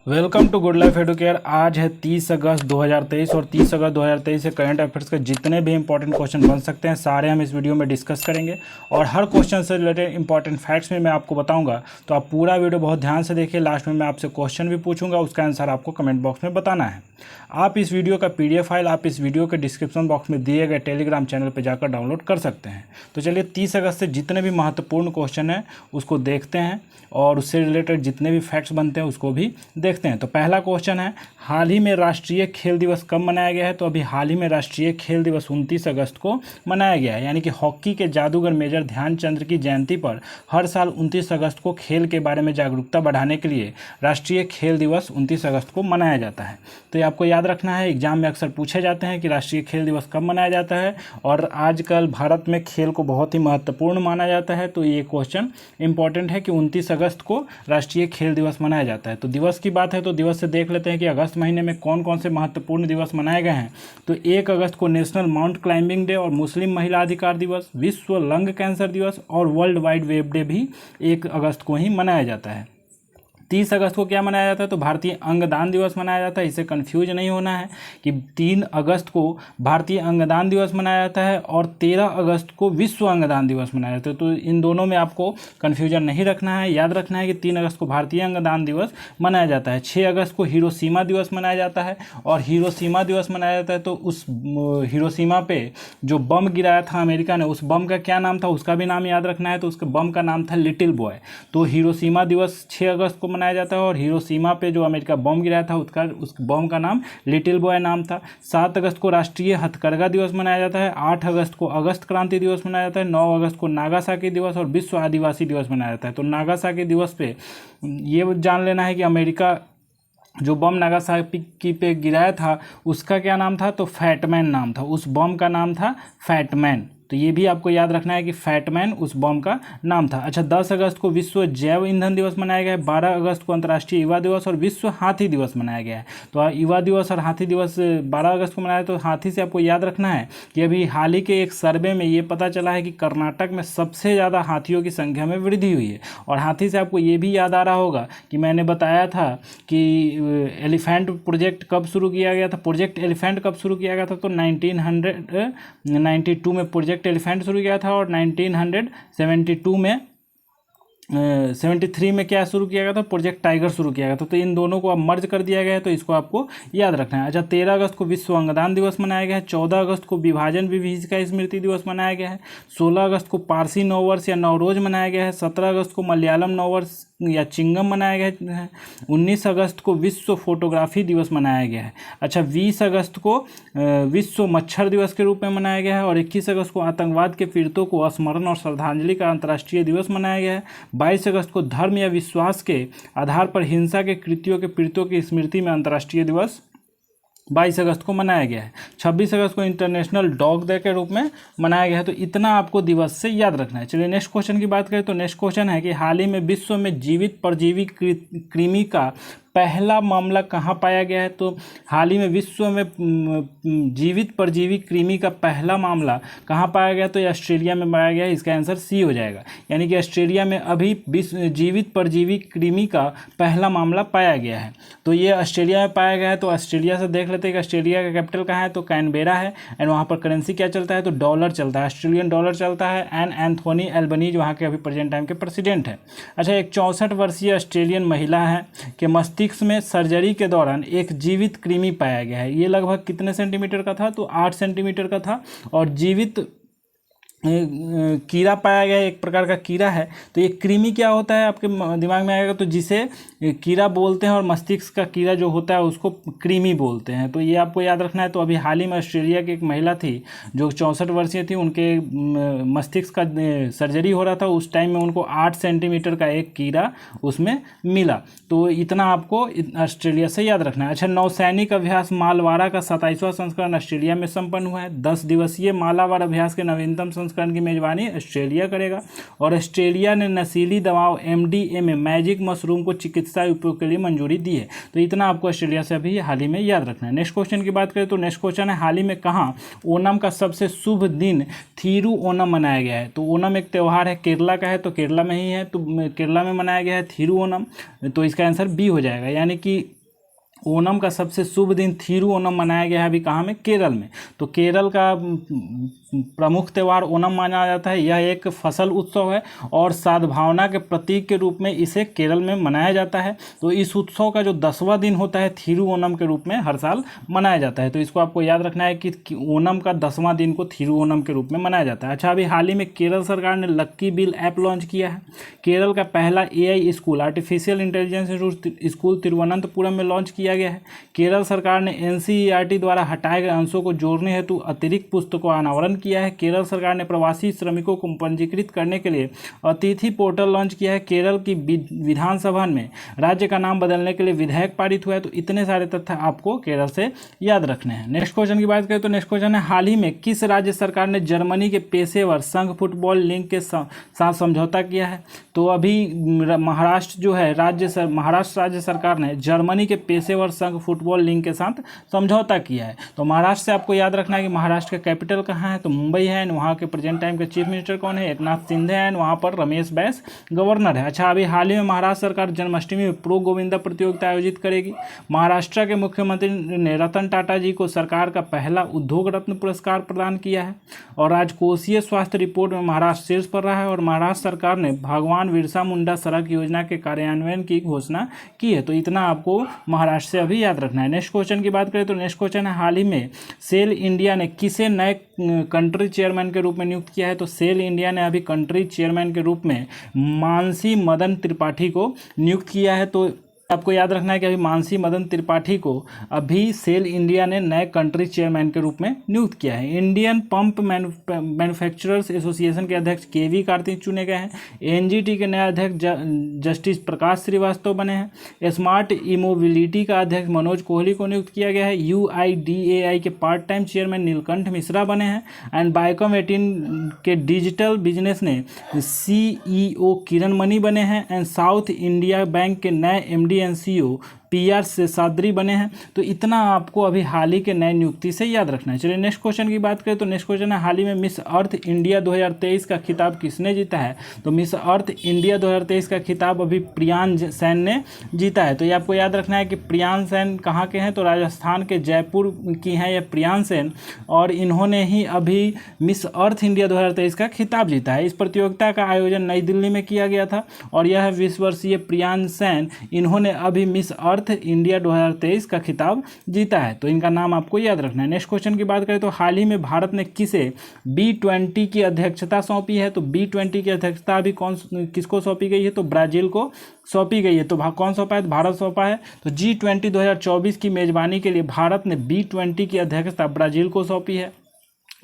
Welcome to Good Life Educare. आज है 30 अगस्त 2023 और 30 अगस्त 2023 से करंट अफेयर्स के जितने भी इंपॉर्टेंट क्वेश्चन बन सकते हैं सारे हम इस वीडियो में डिस्कस करेंगे और हर क्वेश्चन से रिलेटेड इंपॉर्टेंट फैक्ट्स में मैं आपको बताऊंगा। तो आप पूरा वीडियो बहुत ध्यान से देखिए। लास्ट में मैं आपसे क्वेश्चन भी पूछूंगा, उसका आंसर आपको कमेंट बॉक्स में बताना है। आप इस वीडियो का PDF फाइल आप इस वीडियो के डिस्क्रिप्शन बॉक्स में दिए गए टेलीग्राम चैनल पर जाकर डाउनलोड कर सकते हैं। तो चलिए 30 अगस्त से जितने भी महत्वपूर्ण क्वेश्चन हैं उसको देखते हैं और उससे रिलेटेड जितने भी फैक्ट्स बनते हैं उसको भी देखते हैं। तो पहला क्वेश्चन है, हाल ही में राष्ट्रीय खेल दिवस कब मनाया गया है? तो अभी हाल ही में राष्ट्रीय खेल दिवस 29 अगस्त को मनाया गया है। यानी कि हॉकी के जादूगर मेजर ध्यानचंद की जयंती पर हर साल 29 अगस्त को खेल के बारे में जागरूकता बढ़ाने के लिए राष्ट्रीय खेल दिवस 29 अगस्त को मनाया जाता है। तो ये आपको याद रखना है, एग्जाम में अक्सर पूछे जाते हैं कि राष्ट्रीय खेल दिवस कब मनाया जाता है। और आजकल भारत में खेल को बहुत ही महत्वपूर्ण माना जाता है, तो ये क्वेश्चन इंपॉर्टेंट है कि 29 अगस्त को राष्ट्रीय खेल दिवस मनाया जाता है। तो दिवस की बात है तो दिवस से देख लेते हैं कि अगस्त महीने में कौन कौन से महत्वपूर्ण दिवस मनाए गए हैं। तो 1 अगस्त को नेशनल माउंट क्लाइंबिंग डे और मुस्लिम महिला अधिकार दिवस, विश्व लंग कैंसर दिवस और वर्ल्ड वाइड वेब डे भी 1 अगस्त को ही मनाया जाता है। 30 अगस्त को क्या मनाया जाता है? तो भारतीय अंगदान दिवस मनाया जाता है। इससे कंफ्यूज नहीं होना है कि 3 अगस्त को भारतीय अंगदान दिवस मनाया जाता है और 13 अगस्त को विश्व अंगदान दिवस मनाया जाता है। तो इन दोनों में आपको कन्फ्यूजन नहीं रखना है, याद रखना है कि 3 अगस्त को भारतीय अंगदान दिवस मनाया जाता है। 6 अगस्त को हिरोशिमा दिवस मनाया जाता है और हिरोशिमा दिवस मनाया जाता है तो उस हिरोशिमा पे जो बम गिराया था अमेरिका ने, उस बम का क्या नाम था उसका भी नाम याद रखना है। तो उसके बम का नाम था लिटिल बॉय। तो हिरोशिमा दिवस 6 अगस्त को मनाया जाता है और हिरोशिमा पे जो अमेरिका बम गिराया था उस बम का नाम लिटिल बॉय नाम था। 7 अगस्त को राष्ट्रीय हथकरघा दिवस मनाया जाता है। 8 अगस्त को अगस्त क्रांति दिवस मनाया जाता है। 9 अगस्त को नागासाकी दिवस और विश्व आदिवासी दिवस मनाया जाता है। तो नागासाकी दिवस पे ये जान लेना है कि अमेरिका जो बम नागासाकी पे गिराया था उसका क्या नाम था? तो फैटमैन नाम था। उस बम का नाम था फैटमैन। तो ये भी आपको याद रखना है कि फैटमैन उस बम का नाम था। अच्छा, 10 अगस्त को विश्व जैव ईंधन दिवस मनाया गया है। 12 अगस्त को अंतर्राष्ट्रीय युवा दिवस और विश्व हाथी दिवस मनाया गया है। तो युवा दिवस और हाथी दिवस 12 अगस्त को मनाया। तो हाथी से आपको याद रखना है कि अभी हाल ही के एक सर्वे में ये पता चला है कि कर्नाटक में सबसे ज़्यादा हाथियों की संख्या में वृद्धि हुई है। और हाथी से आपको ये भी याद आ रहा होगा कि मैंने बताया था कि एलिफेंट प्रोजेक्ट कब शुरू किया गया था। प्रोजेक्ट एलिफेंट कब शुरू किया गया था? तो 1992 में प्रोजेक्ट एलिफेंट शुरू किया था और 1972 में 73 में क्या शुरू किया गया था? प्रोजेक्ट टाइगर शुरू किया गया था। तो इन दोनों को अब मर्ज कर दिया गया है, तो इसको आपको याद रखना है। अच्छा, 13 अगस्त को विश्व अंगदान दिवस मनाया गया है। 14 अगस्त को विभाजन विभीषिका स्मृति दिवस मनाया गया है। 16 अगस्त को पारसी नववर्ष या नवरोज मनाया गया है। 17 अगस्त को मलयालम नववर्ष या चिंगम मनाया गया है। 19 अगस्त को विश्व फोटोग्राफी दिवस मनाया गया है। अच्छा, 20 अगस्त को विश्व मच्छर दिवस के रूप में मनाया गया है और 21 अगस्त को आतंकवाद के पीड़ितों को स्मरण और श्रद्धांजलि का अंतर्राष्ट्रीय दिवस मनाया गया है। 22 अगस्त को धर्म या विश्वास के आधार पर हिंसा के कृत्यों के पीड़ितों की स्मृति में अंतर्राष्ट्रीय दिवस 22 अगस्त को मनाया गया है। 26 अगस्त को इंटरनेशनल डॉग डे के रूप में मनाया गया है। तो इतना आपको दिवस से याद रखना है। चलिए नेक्स्ट क्वेश्चन की बात करें तो नेक्स्ट क्वेश्चन है कि हाल ही में विश्व में जीवित परजीवी कृमि का पहला मामला कहाँ पाया गया है? तो हाल ही में विश्व में जीवित परजीवी कृमि का पहला मामला कहाँ पाया गया? तो ये ऑस्ट्रेलिया में पाया गया है। इसका आंसर सी हो जाएगा। यानी कि ऑस्ट्रेलिया में अभी जीवित परजीवी कृमि का पहला मामला पाया गया है। तो ये ऑस्ट्रेलिया में पाया गया है। तो ऑस्ट्रेलिया से देख लेते हैं कि ऑस्ट्रेलिया का कैपिटल कहाँ है? तो कैनबेरा है। एंड वहाँ पर करेंसी क्या चलता है? तो डॉलर चलता है, ऑस्ट्रेलियन डॉलर चलता है। एंड एंथोनी एल्बनीज वहाँ के अभी प्रेजेंट टाइम के प्रेसिडेंट है। अच्छा, एक 64 वर्षीय ऑस्ट्रेलियन महिला है कि मस्तिष्क में सर्जरी के दौरान एक जीवित कृमि पाया गया है। ये लगभग कितने सेंटीमीटर का था? तो 8 सेंटीमीटर का था। और जीवित कीड़ा पाया गया, एक प्रकार का कीड़ा है। तो ये कृमि क्या होता है आपके दिमाग में आएगा? तो जिसे कीड़ा बोलते हैं और मस्तिष्क का कीड़ा जो होता है उसको कृमि बोलते हैं। तो ये आपको याद रखना है। तो अभी हाल ही में ऑस्ट्रेलिया की एक महिला थी जो 64 वर्षीय थी, उनके मस्तिष्क का सर्जरी हो रहा था। उस टाइम में उनको 8 सेंटीमीटर का एक कीड़ा उसमें मिला। तो इतना आपको ऑस्ट्रेलिया से याद रखना है। अच्छा, नौसैनिक अभ्यास मालवाड़ा का 27वां संस्करण ऑस्ट्रेलिया में संपन्न हुआ है। 10 दिवसीय मालाबार अभ्यास के नवीनतम संस्करण संस्करण की मेजबानी ऑस्ट्रेलिया करेगा। और ऑस्ट्रेलिया ने नशीली दवाओं MDMA मैजिक मशरूम को चिकित्सा उपयोग के लिए मंजूरी दी है। तो इतना आपको ऑस्ट्रेलिया से अभी हाल ही में याद रखना है। नेक्स्ट क्वेश्चन की बात करें तो नेक्स्ट क्वेश्चन है, हाल ही में कहाँ ओणम का सबसे शुभ दिन थिरु ओणम मनाया गया है। तो ओणम एक त्यौहार है, केरला का है, तो केरला में ही है, तो केरला में मनाया गया है थिरु ओणम। तो इसका आंसर बी हो जाएगा, यानी कि ओणम का सबसे शुभ दिन थिरु ओणम मनाया गया है अभी कहाँ में, केरल में। तो केरल का प्रमुख त्यौहार ओणम माना जाता है। यह एक फसल उत्सव है और सद्भावना के प्रतीक के रूप में इसे केरल में मनाया जाता है। तो इस उत्सव का जो 10वां दिन होता है थिरु ओणम के रूप में हर साल मनाया जाता है। तो इसको आपको याद रखना है कि ओणम का 10वां दिन को थिरु ओणम के रूप में मनाया जाता है। अच्छा, अभी हाल ही में केरल सरकार ने लक्की बिल ऐप लॉन्च किया है। केरल का पहला AI school artificial intelligence school Thiruvananthapuram में लॉन्च किया गया है। केरल सरकार ने NCERT द्वारा हटाए गए अंशों को जोड़ने हेतु अतिरिक्त पुस्तकों का अनावरण किया है। केरल सरकार ने प्रवासी श्रमिकों को पंजीकृत करने के लिए अतिथि पोर्टल लॉन्च किया है। केरल की विधानसभा में राज्य का नाम बदलने के लिए विधेयक पारित हुआ है। तो इतने सारे तथ्य आपको केरल से याद रखने हैं। नेक्स्ट क्वेश्चन की बात करें तो नेक्स्ट क्वेश्चन है, हाल ही में किस राज्य सरकार ने जर्मनी के पेशेवर संघ फुटबॉल लीग के साथ समझौता किया है। तो अभी महाराष्ट्र जो है महाराष्ट्र राज्य सरकार ने जर्मनी के पेशेवर संघ फुटबॉल लीग के साथ समझौता किया है। तो महाराष्ट्र से आपको याद रखना है कि महाराष्ट्र का कैपिटल कहाँ है, तो मुंबई है। वहाँ के प्रेजेंट टाइम के चीफ मिनिस्टर कौन है, एकनाथ शिंदे हैं। वहाँ पर रमेश बैस गवर्नर है। अच्छा, अभी हाल ही में महाराष्ट्र सरकार जन्माष्टमी में प्रो गोविंदा प्रतियोगिता आयोजित करेगी। महाराष्ट्र के मुख्यमंत्री ने रतन टाटा जी को सरकार का पहला उद्योग रत्न पुरस्कार प्रदान किया है। और राजकोषीय स्वास्थ्य रिपोर्ट में महाराष्ट्र शीर्ष पर रहा है। और महाराष्ट्र सरकार ने भगवान बिरसा मुंडा सड़क योजना के कार्यान्वयन की घोषणा की है। तो इतना आपको महाराष्ट्र से अभी याद रखना है। नेक्स्ट क्वेश्चन की बात करें तो नेक्स्ट क्वेश्चन है, हाल ही में सेल इंडिया ने किसे नए कंट्री चेयरमैन के रूप में नियुक्त किया है। तो सेल इंडिया ने अभी कंट्री चेयरमैन के रूप में मानसी मदन त्रिपाठी को नियुक्त किया है। तो आपको याद रखना है कि अभी मानसी मदन त्रिपाठी को अभी सेल इंडिया ने नए कंट्री चेयरमैन के रूप में नियुक्त किया है। इंडियन पंप मैन्युफैक्चरर्स एसोसिएशन के अध्यक्ष KV कार्तिक चुने गए हैं। NGT के नए अध्यक्ष जस्टिस प्रकाश श्रीवास्तव बने हैं। स्मार्ट इमोबिलिटी का अध्यक्ष मनोज कोहली को नियुक्त किया गया है। UIDAI के part time chairman Neelkanth Mishra बने हैं। एंड बायोकॉम 18 के डिजिटल बिजनेस ने CEO किरण मनी बने हैं। एंड साउथ इंडिया बैंक के नए MD NCO PR शेषाद्री बने हैं। तो इतना आपको अभी हाल ही के नए नियुक्ति से याद रखना है। चलिए नेक्स्ट क्वेश्चन की बात करें तो नेक्स्ट क्वेश्चन है, हाल ही में मिस अर्थ इंडिया 2023 का खिताब किसने जीता है। तो मिस अर्थ इंडिया 2023 का खिताब अभी प्रियान सेन ने जीता है। तो ये आपको याद रखना है कि प्रियान सेन कहाँ के हैं, तो राजस्थान के जयपुर की हैं ये प्रियान सेन। और इन्होंने ही अभी मिस अर्थ इंडिया 2023 का खिताब जीता है। इस प्रतियोगिता का आयोजन नई दिल्ली में किया गया था। और यह 20 वर्षीय प्रियान सेन इन्होंने अभी मिस अर्थ इंडिया 2023 का खिताब जीता है। तो इनका नाम आपको याद रखना है। नेक्स्ट क्वेश्चन की बात करें तो हाल ही में भारत ने किसे B20 की अध्यक्षता सौंपी है। तो B20 की अध्यक्षता अभी किसको सौंपी गई है, तो ब्राज़ील को सौंपी गई है। तो कौन सौंपा है, भारत सौंपा है। तो G20 2024 की मेजबानी के लिए भारत ने B20 की अध्यक्षता ब्राज़ील को सौंपी है।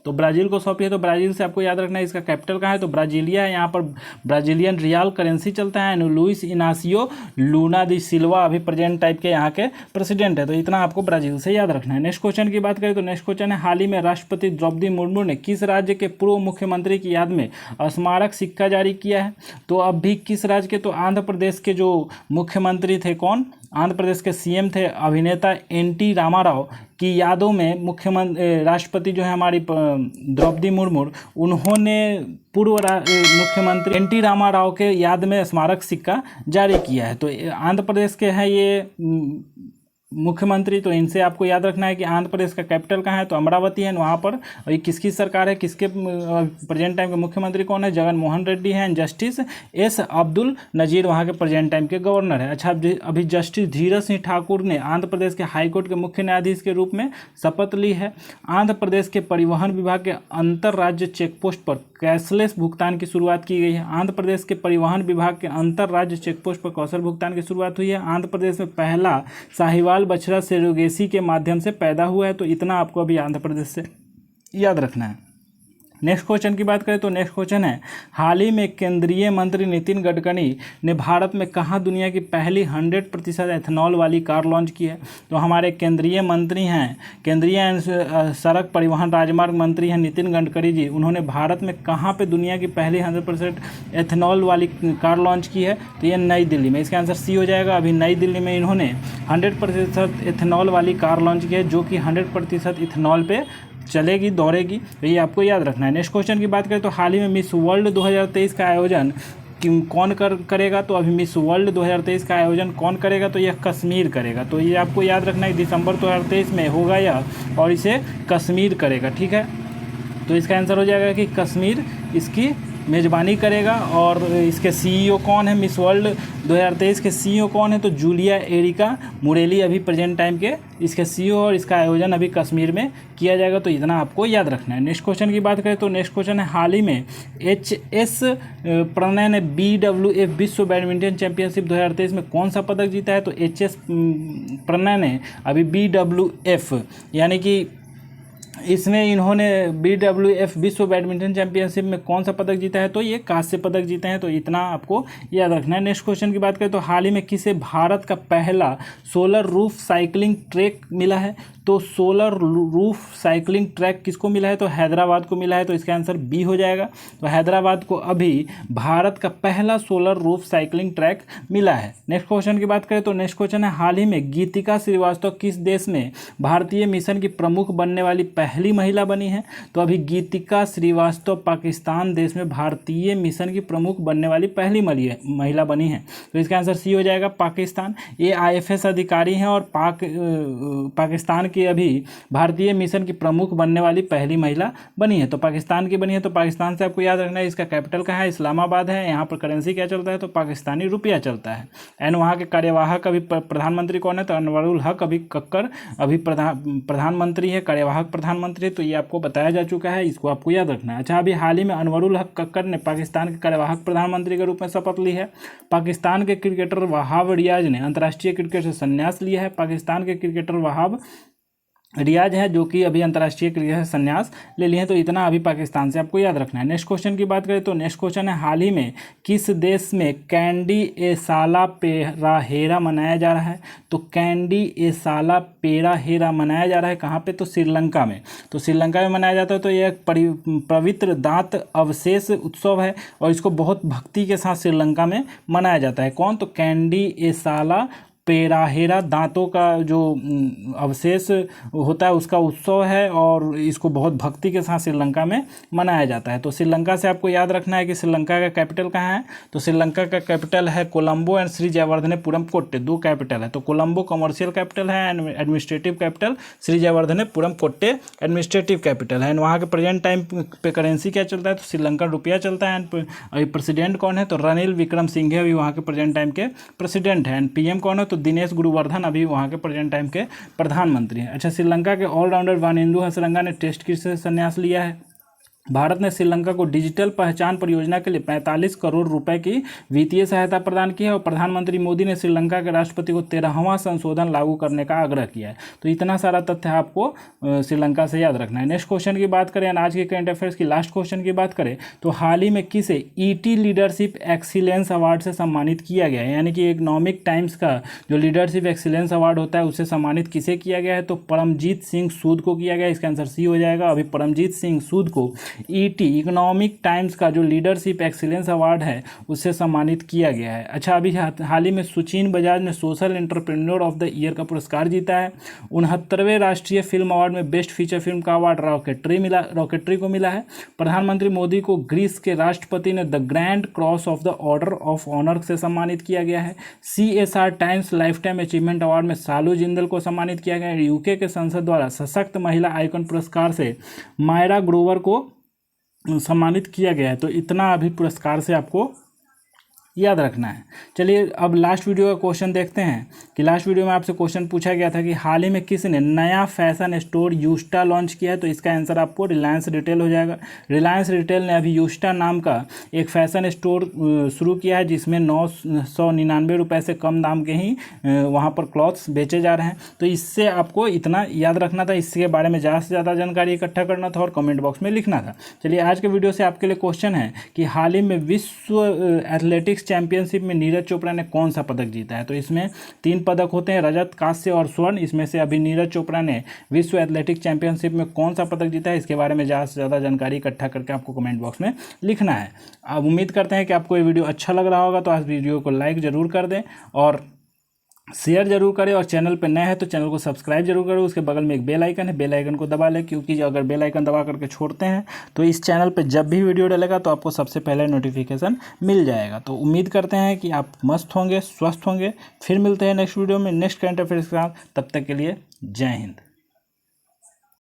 तो ब्राज़ील को सौंपी है। तो ब्राज़ील से आपको याद रखना है इसका कैपिटल कहाँ है, तो ब्राज़ीलिया है। यहाँ पर ब्राज़ीलियन रियाल करेंसी चलता है। लुइस इनासियो लूना दी सिल्वा अभी प्रेजेंट टाइप के यहाँ के प्रेसिडेंट है। तो इतना आपको ब्राज़ील से याद रखना है। नेक्स्ट क्वेश्चन की बात करें तो नेक्स्ट क्वेश्चन है, हाल ही में राष्ट्रपति द्रौपदी मुर्मू ने किस राज्य के पूर्व मुख्यमंत्री की याद में स्मारक सिक्का जारी किया है। तो अब भी किस राज्य के, तो आंध्र प्रदेश के जो मुख्यमंत्री थे, कौन, आंध्र प्रदेश के CM थे अभिनेता NT रामाराव की यादों में मुख्यमंत्री राष्ट्रपति जो है हमारी द्रौपदी मुर्मू, उन्होंने पूर्व मुख्यमंत्री NT रामाराव के याद में स्मारक सिक्का जारी किया है। तो आंध्र प्रदेश के हैं ये मुख्यमंत्री। तो इनसे आपको याद रखना है कि आंध्र प्रदेश का कैपिटल कहाँ है, तो अमरावती है। वहाँ पर अभी किसकी सरकार है, किसके प्रेजेंट टाइम के मुख्यमंत्री कौन है, जगन मोहन रेड्डी हैं। जस्टिस S अब्दुल नज़ीर वहाँ के प्रेजेंट टाइम के गवर्नर है। अच्छा, अभी जस्टिस धीरज सिंह ठाकुर ने आंध्र प्रदेश के हाईकोर्ट के मुख्य न्यायाधीश के रूप में शपथ ली है। आंध्र प्रदेश के परिवहन विभाग के अंतर राज्य चेकपोस्ट पर कैशलेस भुगतान की शुरुआत की गई है। आंध्र प्रदेश के परिवहन विभाग के अंतर राज्य चेकपोस्ट पर कौशल भुगतान की शुरुआत हुई है। आंध्र प्रदेश में पहला साहिवाल बछड़ा सेरोगेसी के माध्यम से पैदा हुआ है। तो इतना आपको अभी आंध्र प्रदेश से याद रखना है। नेक्स्ट क्वेश्चन की बात करें तो नेक्स्ट क्वेश्चन है, हाल ही में केंद्रीय मंत्री नितिन गडकरी ने भारत में कहाँ दुनिया की पहली 100% एथेनॉल वाली कार लॉन्च की है? तो हमारे केंद्रीय मंत्री हैं, केंद्रीय सड़क परिवहन राजमार्ग मंत्री हैं नितिन गडकरी जी, उन्होंने भारत में कहाँ पे दुनिया की पहली 100% एथेनॉल वाली कार लॉन्च की है? तो ये नई दिल्ली में। इसका आंसर सी हो जाएगा। अभी नई दिल्ली में इन्होंने 100% एथेनॉल वाली कार लॉन्च की है, जो कि 100% इथेनॉल पे चलेगी, दौड़ेगी। तो ये आपको याद रखना है। नेक्स्ट क्वेश्चन की बात करें तो हाल ही में मिस वर्ल्ड 2023 का आयोजन कौन करेगा? तो अभी मिस वर्ल्ड 2023 का आयोजन कौन करेगा? तो यह कश्मीर करेगा। तो ये आपको याद रखना है, दिसंबर 2023 में होगा यह, और इसे कश्मीर करेगा। ठीक है, तो इसका आंसर हो जाएगा कि कश्मीर इसकी मेज़बानी करेगा। और इसके सीईओ कौन है? मिस वर्ल्ड 2023 के सीईओ कौन है? तो जूलिया एरिका मुरेली अभी प्रेजेंट टाइम के इसके सीईओ, और इसका आयोजन अभी कश्मीर में किया जाएगा। तो इतना आपको याद रखना है। नेक्स्ट क्वेश्चन की बात करें तो नेक्स्ट क्वेश्चन है, हाल ही में HS प्रणय ने BWF विश्व बैडमिंटन चैंपियनशिप 2023 में कौन सा पदक जीता है? तो HS प्रणय ने अभी BWF यानी कि इसमें इन्होंने BWF विश्व बैडमिंटन चैंपियनशिप में कौन सा पदक जीता है? तो ये कांस्य पदक जीते हैं। तो इतना आपको याद रखना है। नेक्स्ट क्वेश्चन की बात करें तो हाल ही में किसे भारत का पहला सोलर रूफ साइकिलिंग ट्रैक मिला है? तो सोलर रूफ साइकिलिंग ट्रैक किसको मिला है? तो हैदराबाद को मिला है। तो इसका आंसर बी हो जाएगा। तो हैदराबाद को अभी भारत का पहला सोलर रूफ साइकिलिंग ट्रैक मिला है। नेक्स्ट क्वेश्चन की बात करें तो नेक्स्ट क्वेश्चन है, हाल ही में गीतिका श्रीवास्तव किस देश में भारतीय मिशन की प्रमुख बनने वाली पहली महिला बनी है? तो अभी गीतिका श्रीवास्तव पाकिस्तान देश में भारतीय मिशन की प्रमुख बनने वाली पहली महिला बनी है। तो इसका आंसर सी हो जाएगा, पाकिस्तान। ये IFS अधिकारी हैं और पाकिस्तान की अभी भारतीय मिशन की प्रमुख बनने वाली पहली महिला बनी है। तो पाकिस्तान की बनी है। तो पाकिस्तान से आपको याद रखना है, इसका कैपिटल कहाँ है? इस्लामाबाद है। यहाँ पर करेंसी क्या चलता है? तो पाकिस्तानी रुपया चलता है। एंड वहाँ के कार्यवाहक अभी प्रधानमंत्री कौन है? तो अनवरुल हक अभी कक्कर अभी प्रधानमंत्री है, कार्यवाहक प्रधानमंत्री। तो ये आपको बताया जा चुका है, इसको आपको याद रखना है। अच्छा, अभी हाल ही में अनवरुल हक कक्कर ने पाकिस्तान के कार्यवाहक प्रधानमंत्री के रूप में शपथ ली है। पाकिस्तान के क्रिकेटर वहाब रियाज ने अंतर्राष्ट्रीय क्रिकेट से संन्यास लिया है। पाकिस्तान के क्रिकेटर वहाब रियाज है जो कि अभी अंतर्राष्ट्रीय क्रिकेट से संन्यास ले लिए हैं। तो इतना अभी पाकिस्तान से आपको याद रखना है। नेक्स्ट क्वेश्चन की बात करें तो नेक्स्ट क्वेश्चन है, हाल ही में किस देश में कैंडी ए साला पेराहेरा मनाया जा रहा है? तो कैंडी ए साला पेराहेरा मनाया जा रहा है कहाँ पे? तो श्रीलंका में। तो श्रीलंका में मनाया जाता है। तो यह एक पवित्र दांत अवशेष उत्सव है और इसको बहुत भक्ति के साथ श्रीलंका में मनाया जाता है। कौन? तो कैंडी ए साला पेराहेरा, दांतों का जो अवशेष होता है उसका उत्सव है और इसको बहुत भक्ति के साथ श्रीलंका में मनाया जाता है। तो श्रीलंका से आपको याद रखना है कि श्रीलंका का कैपिटल कहाँ है? तो श्रीलंका का कैपिटल है कोलंबो एंड श्री जयवर्धनेपुरम कोट्टे, दो कैपिटल है। तो कोलंबो कमर्शियल कैपिटल है and administrative capital Shri Jayawardenepura Kotte administrative capital है। एंड वहाँ के प्रेजेंट टाइम पे करेंसी क्या चलता है? तो श्रीलंकन रुपया चलता है। एंड अभी प्रेसिडेंट कौन है? तो रणिल विक्रमसिंघे अभी वहाँ के प्रेजेंट टाइम के प्रेसिडेंट हैं। एंड PM कौन है? तो दिनेश गुरुवर्धन अभी वहाँ के प्रेजेंट टाइम के प्रधानमंत्री हैं। अच्छा, श्रीलंका के ऑलराउंडर वानिंदु हसरंगा ने टेस्ट क्रिकेट से संन्यास लिया है। भारत ने श्रीलंका को डिजिटल पहचान परियोजना के लिए 45 करोड़ रुपए की वित्तीय सहायता प्रदान की है और प्रधानमंत्री मोदी ने श्रीलंका के राष्ट्रपति को 13वां संशोधन लागू करने का आग्रह किया है। तो इतना सारा तथ्य आपको श्रीलंका से याद रखना है। नेक्स्ट क्वेश्चन की बात करें, आज के करंट अफेयर्स की लास्ट क्वेश्चन की बात करें तो हाल ही में किसे ET लीडरशिप एक्सीलेंस अवार्ड से सम्मानित किया गया है? यानी कि इकोनॉमिक टाइम्स का जो लीडरशिप एक्सीलेंस अवार्ड होता है उससे सम्मानित किसे किया गया है? तो परमजीत सिंह सूद को किया गया। इसका आंसर सी हो जाएगा। अभी परमजीत सिंह सूद को ET इकोनॉमिक टाइम्स का जो लीडरशिप एक्सीलेंस अवार्ड है उससे सम्मानित किया गया है। अच्छा, अभी हाल ही में सुचीन बजाज ने social entrepreneur of the year का पुरस्कार जीता है। 69वें राष्ट्रीय फिल्म अवार्ड में बेस्ट फीचर फिल्म का अवार्ड रॉकेटरी को मिला है। प्रधानमंत्री मोदी को ग्रीस के राष्ट्रपति ने the Grand Cross of the Order of Honour से सम्मानित किया गया है। CSR Times lifetime achievement award में सालू जिंदल को सम्मानित किया गया है। UK के संसद द्वारा सशक्त महिला आइकन पुरस्कार से मायरा ग्रोवर को सम्मानित किया गया है। तो इतना अभी पुरस्कार से आपको याद रखना है। चलिए अब लास्ट वीडियो का क्वेश्चन देखते हैं कि लास्ट वीडियो में आपसे क्वेश्चन पूछा गया था कि हाल ही में किसने नया फैशन स्टोर यूस्टा लॉन्च किया है। तो इसका आंसर आपको रिलायंस रिटेल हो जाएगा। रिलायंस रिटेल ने अभी यूस्टा नाम का एक फैशन स्टोर शुरू किया है जिसमें 999 रुपये से कम दाम के ही वहाँ पर क्लॉथ्स बेचे जा रहे हैं। तो इससे आपको इतना याद रखना था, इसके बारे में ज़्यादा से ज़्यादा जानकारी इकट्ठा करना था और कमेंट बॉक्स में लिखना था। चलिए आज के वीडियो से आपके लिए क्वेश्चन है कि हाल ही में विश्व एथलेटिक्स चैंपियनशिप में नीरज चोपड़ा ने कौन सा पदक जीता है। तो इसमें 3 पदक होते हैं, रजत, कांस्य और स्वर्ण। इसमें से अभी नीरज चोपड़ा ने विश्व एथलेटिक्स चैंपियनशिप में कौन सा पदक जीता है, इसके बारे में ज़्यादा से ज़्यादा जानकारी इकट्ठा करके आपको कमेंट बॉक्स में लिखना है। अब उम्मीद करते हैं कि आपको ये वीडियो अच्छा लग रहा होगा, तो आज वीडियो को लाइक ज़रूर कर दें और शेयर जरूर करें, और चैनल पर नए हैं तो चैनल को सब्सक्राइब जरूर करें। उसके बगल में एक बेल आइकन है, बेल आइकन को दबा लें, क्योंकि अगर बेल आइकन दबा करके छोड़ते हैं तो इस चैनल पर जब भी वीडियो डलेगा तो आपको सबसे पहले नोटिफिकेशन मिल जाएगा। तो उम्मीद करते हैं कि आप मस्त होंगे, स्वस्थ होंगे। फिर मिलते हैं नेक्स्ट वीडियो में नेक्स्ट करंट अफेयर्स के साथ। तब तक के लिए जय हिंद।